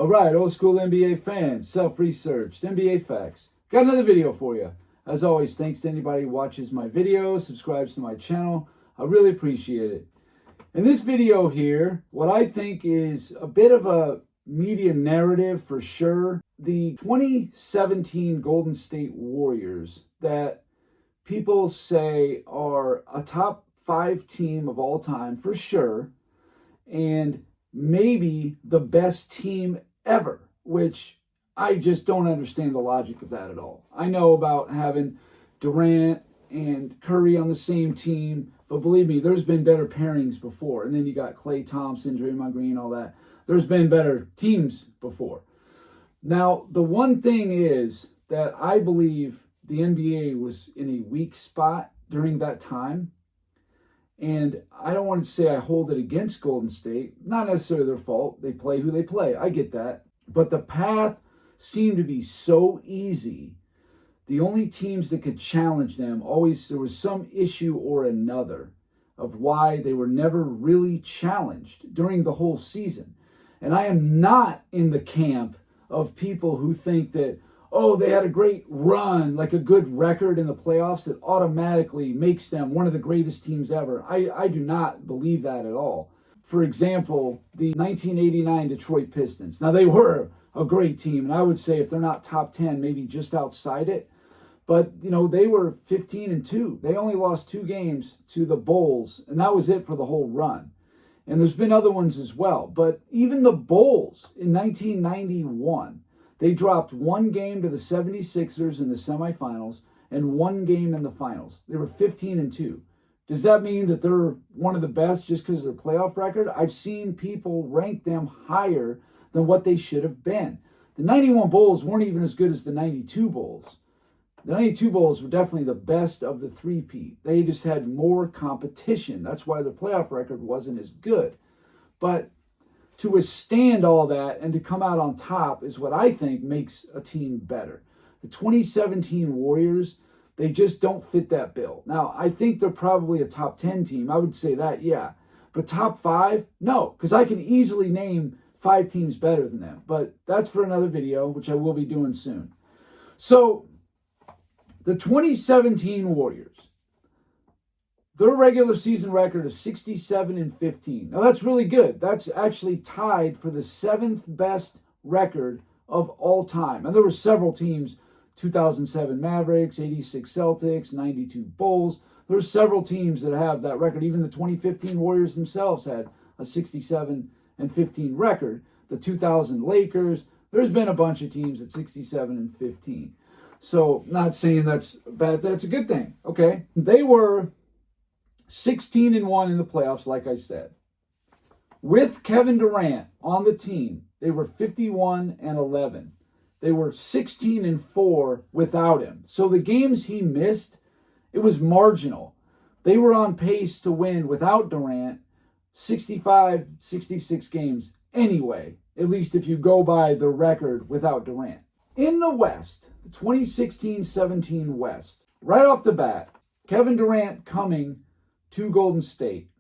All right, old school NBA fans, self-researched, NBA facts. Got another video for you. As always, thanks to anybody who watches my videos, subscribes to my channel. I really appreciate it. In this video here, what I think is a bit of a media narrative for sure. The 2017 Golden State Warriors that people say are a top 5 team of all time for sure, and maybe the best team ever, which I just don't understand the logic of that at all. I know about having Durant and Curry on the same team, but believe me, there's been better pairings before. And then you got Klay Thompson, Draymond Green, all that. There's been better teams before. Now, the one thing is that I believe the NBA was in a weak spot during that time. And I don't want to say I hold it against Golden State. Not necessarily their fault. They play who they play. I get that. But the path seemed to be so easy. The only teams that could challenge them, always there was some issue or another of why they were never really challenged during the whole season. And I am not in the camp of people who think that, oh, they had a great run, like a good record in the playoffs that automatically makes them one of the greatest teams ever. I do not believe that at all. For example, the 1989 Detroit Pistons. Now, they were a great team, and I would say if they're not top 10, maybe just outside it. But, you know, they were 15-2. They only lost 2 games to the Bulls, and that was it for the whole run. And there's been other ones as well. But even the Bulls in 1991, they dropped 1 game to the 76ers in the semifinals and 1 game in the finals. They were 15-2. Does that mean that they're one of the best just because of their playoff record? I've seen people rank them higher than what they should have been. The 91 Bulls weren't even as good as the 92 Bulls. The 92 Bulls were definitely the best of the three-peat. They just had more competition. That's why their playoff record wasn't as good. But to withstand all that and to come out on top is what I think makes a team better. The 2017 Warriors, they just don't fit that bill. Now, I think they're probably a top 10 team. I would say that, yeah. But top 5? No, because I can easily name 5 teams better than them. But that's for another video, which I will be doing soon. So, the 2017 Warriors, their regular season record is 67-15. Now, that's really good. That's actually tied for the 7th best record of all time. And there were several teams, 2007 Mavericks, 86 Celtics, 92 Bulls. There's several teams that have that record. Even the 2015 Warriors themselves had a 67-15 record. The 2000 Lakers, there's been a bunch of teams at 67-15. So, not saying that's bad, that's a good thing. Okay. They were 16-1 in the playoffs, like I said. With Kevin Durant on the team, they were 51-11. They were 16-4 without him. So the games he missed, it was marginal. They were on pace to win without Durant 65, 66 games anyway, at least if you go by the record without Durant. In the West, the 2016-17 West, right off the bat, Kevin Durant coming to Golden State,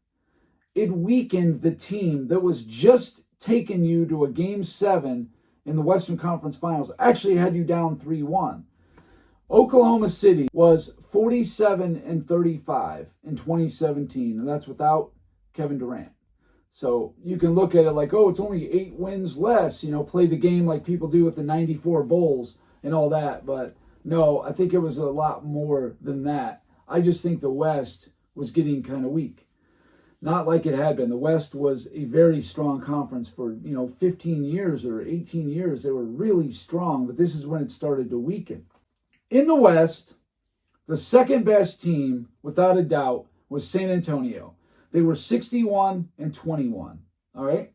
it weakened the team that was just taking you to a Game 7 in the Western Conference Finals. Actually had you down 3-1. Oklahoma City was 47-35 in 2017, and that's without Kevin Durant. So you can look at it like, oh, it's only 8 wins less, play the game like people do with the 94 Bulls and all that. But no, I think it was a lot more than that. I just think the West was getting kind of weak. Not like it had been. The West was a very strong conference for, 15 years or 18 years. They were really strong, but this is when it started to weaken. In the West, the second best team, without a doubt, was San Antonio. They were 61-21, all right?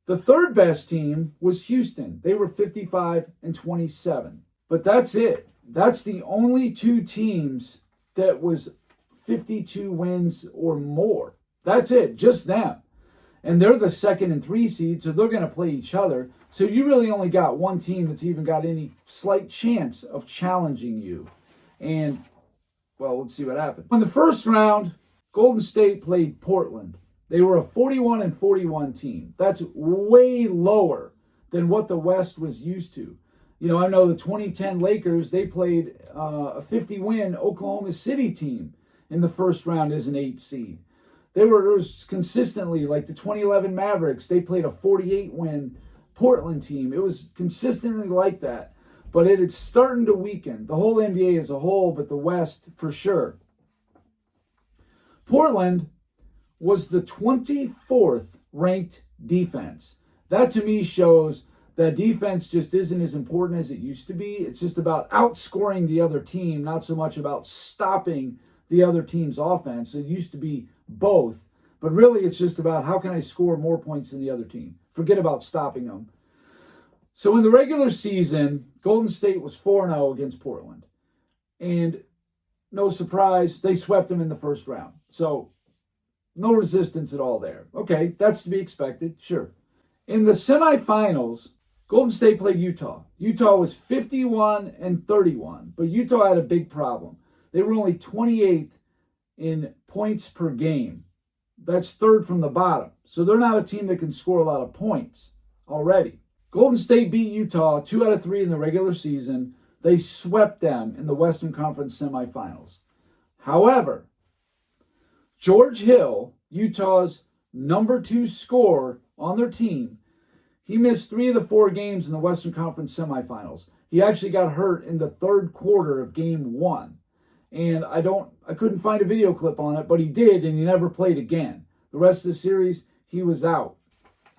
The third best team was Houston. They were 55-27. But that's it. That's the only 2 teams that was 52 wins or more. That's it, just them. And they're the 2nd and 3 seed, so they're going to play each other. So you really only got one team that's even got any slight chance of challenging you. And, well, let's see what happened. In the first round, Golden State played Portland. They were a 41-41 team. That's way lower than what the West was used to. You know, I know the 2010 Lakers, they played a 50-win Oklahoma City team in the first round as an 8 seed. It was consistently, like the 2011 Mavericks, they played a 48-win Portland team. It was consistently like that. But it is starting to weaken. The whole NBA as a whole, but the West for sure. Portland was the 24th ranked defense. That to me shows that defense just isn't as important as it used to be. It's just about outscoring the other team, not so much about stopping the other team's offense. It used to be both, but really it's just about how can I score more points than the other team. Forget about stopping them. So in the regular season, Golden State was 4-0 against Portland. And no surprise, they swept them in the first round. So no resistance at all there. Okay, that's to be expected, sure. In the semifinals, Golden State played Utah. Utah was 51-31, but Utah had a big problem. They were only 28th in points per game. That's third from the bottom. So they're not a team that can score a lot of points already. Golden State beat Utah 2 out of 3 in the regular season. They swept them in the Western Conference semifinals. However, George Hill, Utah's number 2 scorer on their team, he missed 3 of the 4 games in the Western Conference semifinals. He actually got hurt in the third quarter of game 1. And I couldn't find a video clip on it, but he did, and he never played again. The rest of the series, he was out.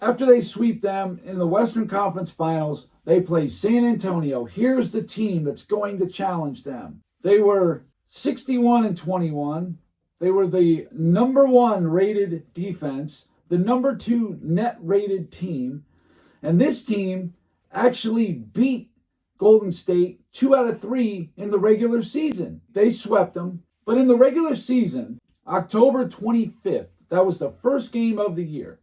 After they sweep them in the Western Conference Finals, they play San Antonio. Here's the team that's going to challenge them. They were 61-21. They were the number 1 rated defense, the number 2 net rated team. And this team actually beat Golden State 2 out of 3 in the regular season. They swept them. But in the regular season, October 25th, that was the first game of the year,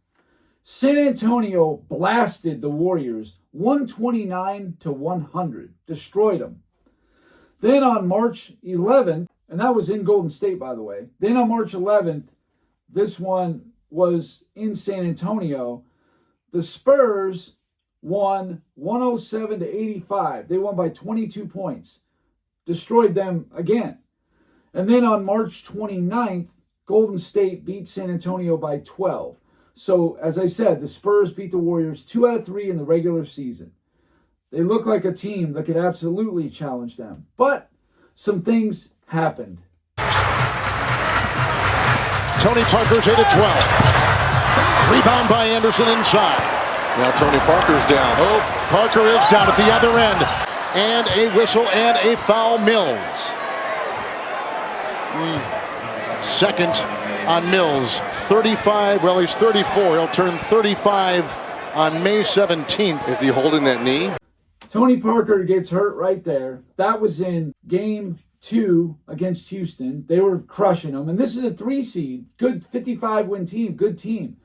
San Antonio blasted the Warriors 129-100, destroyed them. Then on March 11th, and that was in Golden State, by the way. Then on March 11th, this one was in San Antonio. The Spurs won 107-85. They won by 22 points. Destroyed them again. And then on March 29th, Golden State beat San Antonio by 12. So, as I said, the Spurs beat the Warriors 2 out of 3 in the regular season. They look like a team that could absolutely challenge them. But some things happened. Tony Parker's hit at 12. Rebound by Anderson inside. Now Tony Parker's down. Oh, Parker is down at the other end. And a whistle and a foul, Mills. Second on Mills. 35, well, he's 34. He'll turn 35 on May 17th. Is he holding that knee? Tony Parker gets hurt right there. That was in game 2 against Houston. They were crushing them. And this is a 3 seed. Good 55-win team. Good team.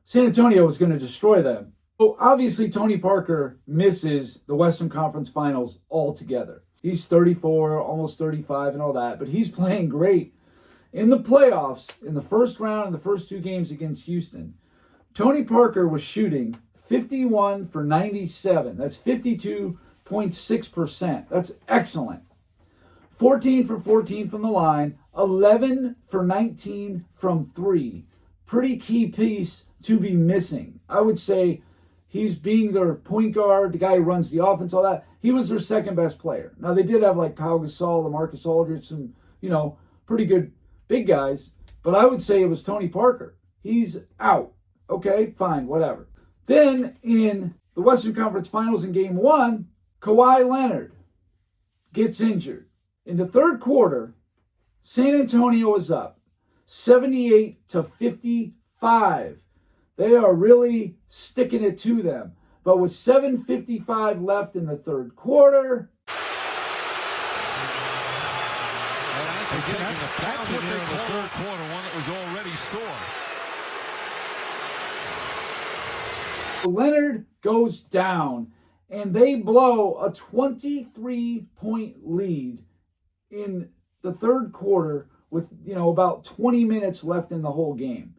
San Antonio was going to destroy them. So obviously Tony Parker misses the Western Conference Finals altogether. He's 34, almost 35 and all that. But he's playing great. In the playoffs, in the first round, in the first 2 games against Houston, Tony Parker was shooting 51 for 97. That's 52.6%. That's excellent. 14 for 14 from the line, 11 for 19 from 3. Pretty key piece to be missing. I would say he's being their point guard, the guy who runs the offense, all that. He was their second best player. Now, they did have like Pau Gasol, LaMarcus Aldridge, some, pretty good big guys. But I would say it was Tony Parker. He's out. Okay, fine, whatever. Then in the Western Conference Finals in Game 1, Kawhi Leonard gets injured. In the third quarter, San Antonio is up 78-55. They are really sticking it to them. But with 7:55 left in the third quarter, That's what they call the third quarter, one that was already sore. Leonard goes down, and they blow a 23-point lead in the third quarter with, about 20 minutes left in the whole game.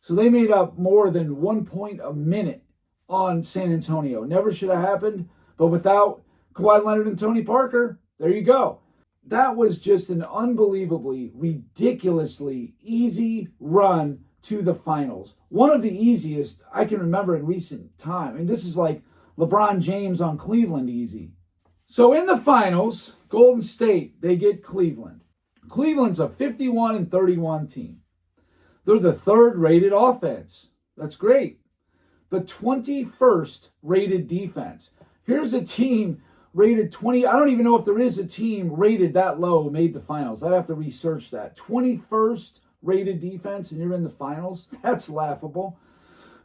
So they made up more than 1 point a minute on San Antonio. Never should have happened, but without Kawhi Leonard and Tony Parker, there you go. That was just an unbelievably, ridiculously easy run to the finals. One of the easiest I can remember in recent time. I mean, this is like LeBron James on Cleveland easy. So in the finals, Golden State, they get Cleveland. Cleveland's a 51-31 team. They're the third rated offense. That's great. The 21st rated defense. Here's a team rated 20. I don't even know if there is a team rated that low made the finals. I'd have to research that. 21st rated defense and you're in the finals? That's laughable.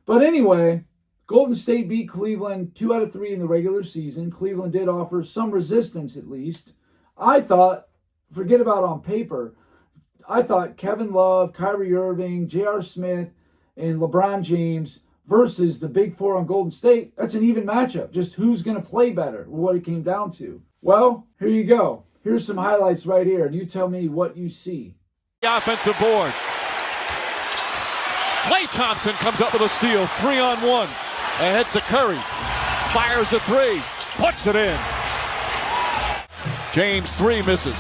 But anyway, Golden State beat Cleveland 2 out of 3 in the regular season. Cleveland did offer some resistance at least. I thought, forget about on paper, I thought Kevin Love, Kyrie Irving, J.R. Smith, and LeBron James versus the Big Four on Golden State, that's an even matchup. Just who's going to play better, what it came down to. Well, here you go. Here's some highlights right here, and you tell me what you see. The offensive board. Klay Thompson comes up with a steal. 3-on-1. Ahead to Curry. Fires a three. Puts it in. James 3 misses.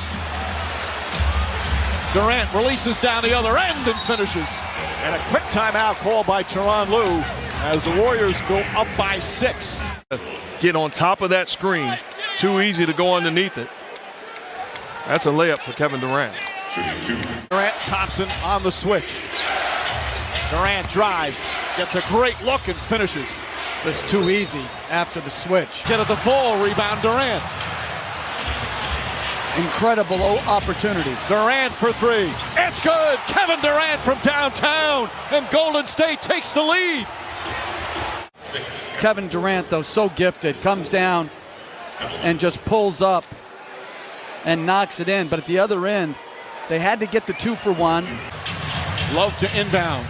Durant releases down the other end and finishes. And a quick timeout called by Tyronn Lue as the Warriors go up by 6. Get on top of that screen. Too easy to go underneath it. That's a layup for Kevin Durant. Durant, Thompson on the switch. Durant drives, gets a great look and finishes. It's too easy after the switch. Get at the fall, rebound Durant. Incredible opportunity. Durant for 3. It's good. Kevin Durant from downtown, and Golden State takes the lead. Kevin Durant, though, so gifted, comes down and just pulls up and knocks it in. But at the other end, they had to get the 2-for-1. Love to inbound.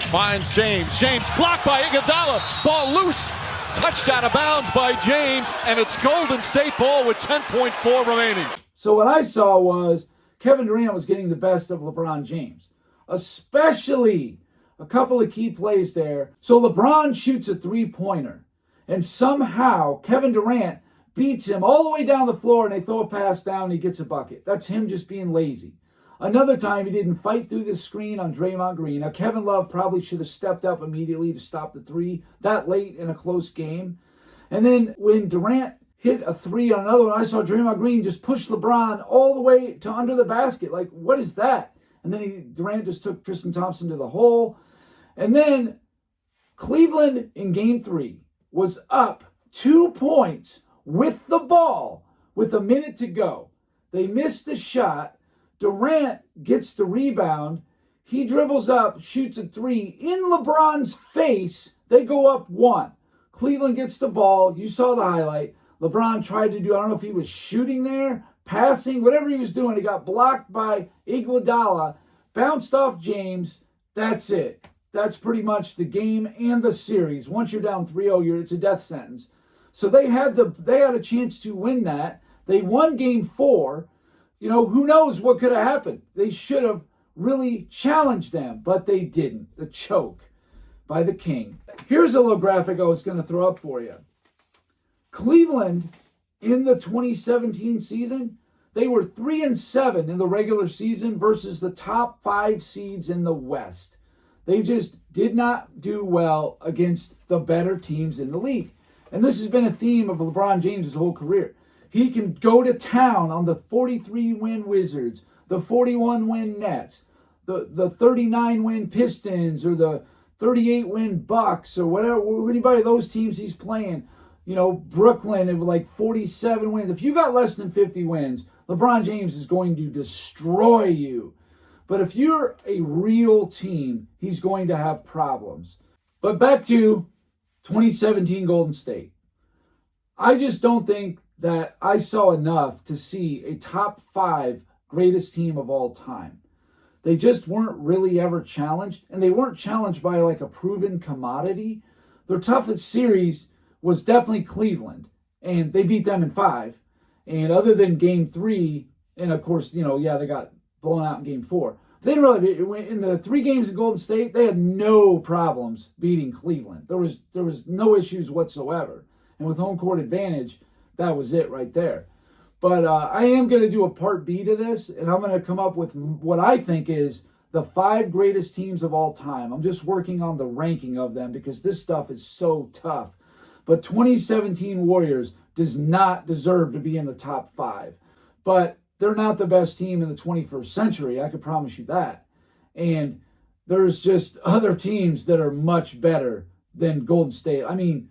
Finds James. James blocked by Iguodala. Ball loose. Touched out of bounds by James, and it's Golden State ball with 10.4 remaining. So what I saw was Kevin Durant was getting the best of LeBron James, especially a couple of key plays there. So LeBron shoots a three-pointer, and somehow Kevin Durant beats him all the way down the floor, and they throw a pass down, and he gets a bucket. That's him just being lazy. Another time, he didn't fight through the screen on Draymond Green. Now, Kevin Love probably should have stepped up immediately to stop the three that late in a close game. And then when Durant hit a three on another one, I saw Draymond Green just push LeBron all the way to under the basket. Like, what is that? And then Durant just took Tristan Thompson to the hole. And then Cleveland in Game 3 was up 2 points with the ball with a minute to go. They missed the shot. Durant gets the rebound. He dribbles up, shoots a three in LeBron's face. They go up 1. Cleveland gets the ball. You saw the highlight. LeBron tried to do, I don't know if he was shooting there, passing, whatever he was doing. He got blocked by Iguodala, bounced off James. That's it. That's pretty much the game and the series. Once you're down 3-0, it's a death sentence. So they had a chance to win that. They won Game 4. You know, who knows what could have happened? They should have really challenged them, but they didn't. The choke by the King. Here's a little graphic I was going to throw up for you. Cleveland, in the 2017 season, they were 3-7 in the regular season versus the top 5 seeds in the West. They just did not do well against the better teams in the league. And this has been a theme of LeBron James' whole career. He can go to town on the 43-win Wizards, the 41-win Nets, the 39-win Pistons, or the 38-win Bucks, or whatever, anybody of those teams he's playing. You know, Brooklyn, it was like 47 wins. If you got less than 50 wins, LeBron James is going to destroy you. But if you're a real team, he's going to have problems. But back to 2017 Golden State. I just don't think that I saw enough to see a top 5 greatest team of all time. They just weren't really ever challenged, and they weren't challenged by like a proven commodity. Their toughest series was definitely Cleveland, and they beat them in 5. And other than Game 3, and of course, they got blown out in Game 4. They didn't really, in the 3 games in Golden State, they had no problems beating Cleveland. There was no issues whatsoever. And with home court advantage, that was it right there. But I am going to do a part B to this, and I'm going to come up with what I think is the 5 greatest teams of all time. I'm just working on the ranking of them because this stuff is so tough. But 2017 Warriors does not deserve to be in the top 5. But they're not the best team in the 21st century, I can promise you that. And there's just other teams that are much better than Golden State. I mean,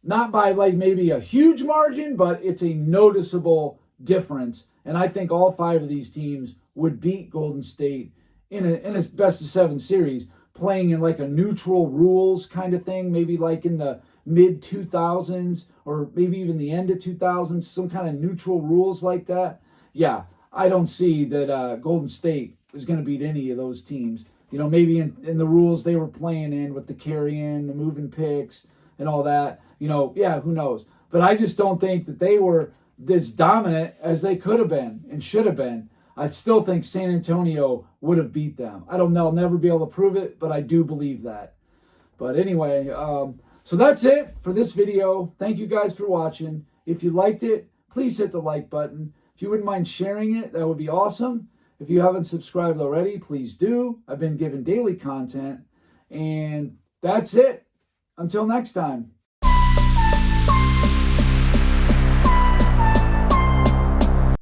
not by like maybe a huge margin, but it's a noticeable difference. And I think all 5 of these teams would beat Golden State in a best of 7 series, playing in like a neutral rules kind of thing, maybe like in the mid 2000s or maybe even the end of 2000s, some kind of neutral rules like that. Yeah, I don't see that Golden State is going to beat any of those teams. You know, maybe in the rules they were playing in with the carry-in, the moving picks, and all that. You know, yeah, who knows? But I just don't think that they were this dominant as they could have been and should have been. I still think San Antonio would have beat them. I don't know, I'll never be able to prove it, but I do believe that. But anyway, so that's it for this video. Thank you guys for watching. If you liked it, please hit the like button. If you wouldn't mind sharing it, that would be awesome. If you haven't subscribed already, please do. I've been giving daily content. And that's it. Until next time.